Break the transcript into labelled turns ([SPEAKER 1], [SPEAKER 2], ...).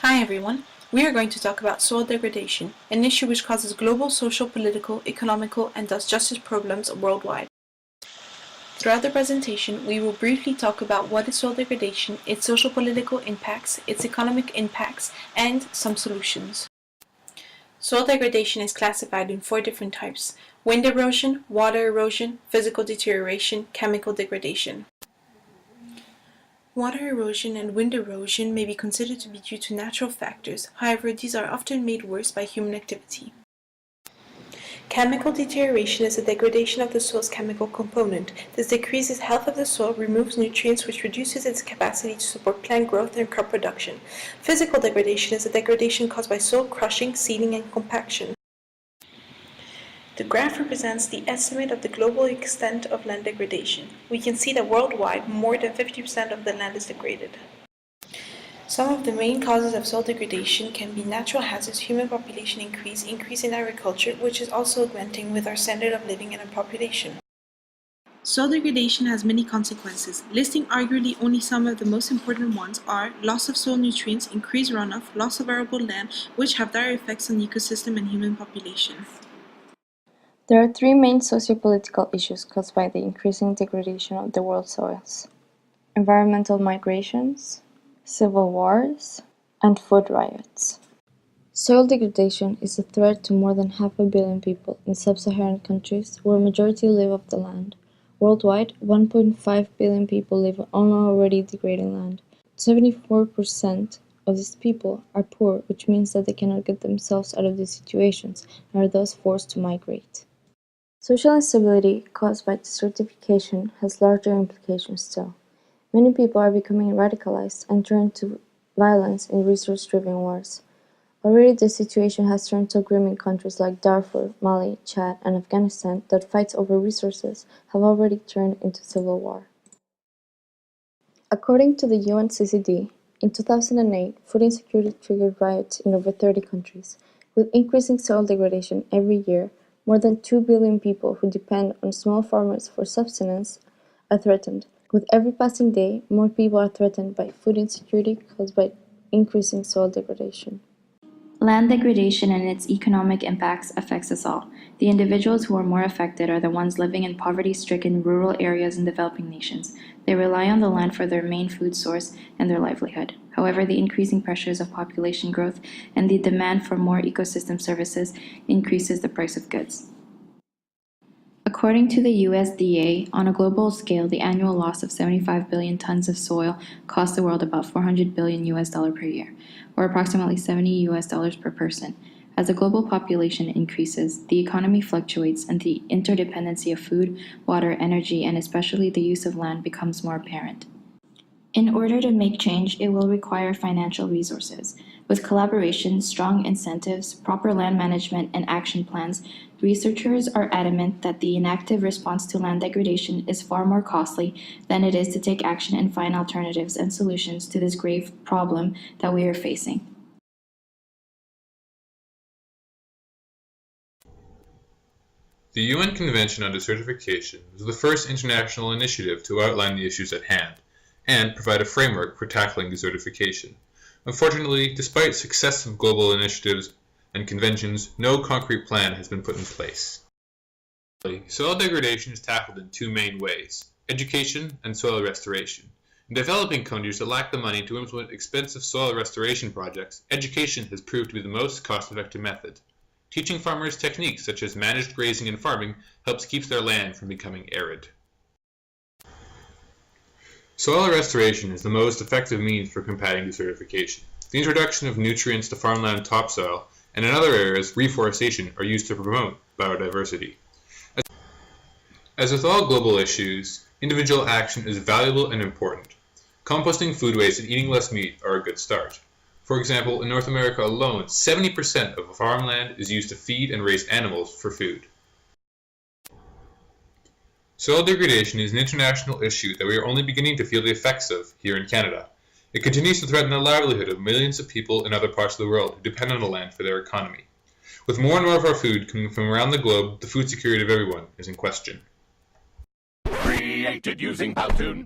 [SPEAKER 1] Hi everyone, we are going to talk about soil degradation, an issue which causes global social, political, economical, and thus justice problems worldwide. Throughout the presentation, we will briefly talk about what is soil degradation, its social political impacts, its economic impacts, and some solutions. Soil degradation is classified in 4 different types: wind erosion, water erosion, physical deterioration, chemical degradation. Water erosion and wind erosion may be considered to be due to natural factors, however these are often made worse by human activity. Chemical deterioration is a degradation of the soil's chemical component. This decreases health of the soil, removes nutrients, which reduces its capacity to support plant growth and crop production. Physical degradation is a degradation caused by soil crushing, seeding, and compaction. The graph represents the estimate of the global extent of land degradation. We can see that worldwide, more than 50% of the land is degraded. Some of the main causes of soil degradation can be natural hazards, human population increase in agriculture, which is also augmenting with our standard of living and our population. Soil degradation has many consequences. Listing arguably only some of the most important ones are loss of soil nutrients, increased runoff, loss of arable land, which have dire effects on the ecosystem and human population.
[SPEAKER 2] There are 3 main socio-political issues caused by the increasing degradation of the world's soils: environmental migrations, civil wars, and food riots. Soil degradation is a threat to more than 500 million people in sub-Saharan countries where a majority live off the land. Worldwide, 1.5 billion people live on already degrading land. 74% of these people are poor, which means that they cannot get themselves out of these situations and are thus forced to migrate. Social instability caused by desertification has larger implications still. Many people are becoming radicalized and turn to violence in resource-driven wars. Already this situation has turned so grim in countries like Darfur, Mali, Chad, and Afghanistan that fights over resources have already turned into civil war. According to the UNCCD, in 2008, food insecurity triggered riots in over 30 countries. With increasing soil degradation every year, more than 2 billion people who depend on small farmers for subsistence are threatened. With every passing day, more people are threatened by food insecurity caused by increasing soil degradation.
[SPEAKER 3] Land degradation and its economic impacts affects us all. The individuals who are more affected are the ones living in poverty-stricken rural areas in developing nations. They rely on the land for their main food source and their livelihood. However, the increasing pressures of population growth and the demand for more ecosystem services increases the price of goods. According to the USDA, on a global scale, the annual loss of 75 billion tons of soil costs the world about $400 billion per year, or approximately $70 per person. As the global population increases, the economy fluctuates and the interdependency of food, water, energy, and especially the use of land becomes more apparent. In order to make change, it will require financial resources. With collaboration, strong incentives, proper land management, and action plans, researchers are adamant that the inactive response to land degradation is far more costly than it is to take action and find alternatives and solutions to this grave problem that we are facing.
[SPEAKER 4] The UN Convention on Desertification was the first international initiative to outline the issues at hand and provide a framework for tackling desertification. Unfortunately, despite successive global initiatives and conventions, no concrete plan has been put in place. Soil degradation is tackled in 2 main ways: education and soil restoration. In developing countries that lack the money to implement expensive soil restoration projects, education has proved to be the most cost-effective method. Teaching farmers techniques such as managed grazing and farming helps keep their land from becoming arid. Soil restoration is the most effective means for combating desertification. The introduction of nutrients to farmland topsoil and in other areas, reforestation are used to promote biodiversity. As with all global issues, individual action is valuable and important. Composting food waste and eating less meat are a good start. For example, in North America alone, 70% of farmland is used to feed and raise animals for food. Soil degradation is an international issue that we are only beginning to feel the effects of here in Canada. It continues to threaten the livelihood of millions of people in other parts of the world who depend on the land for their economy. With more and more of our food coming from around the globe, the food security of everyone is in question.
[SPEAKER 5] Created using Powtoon.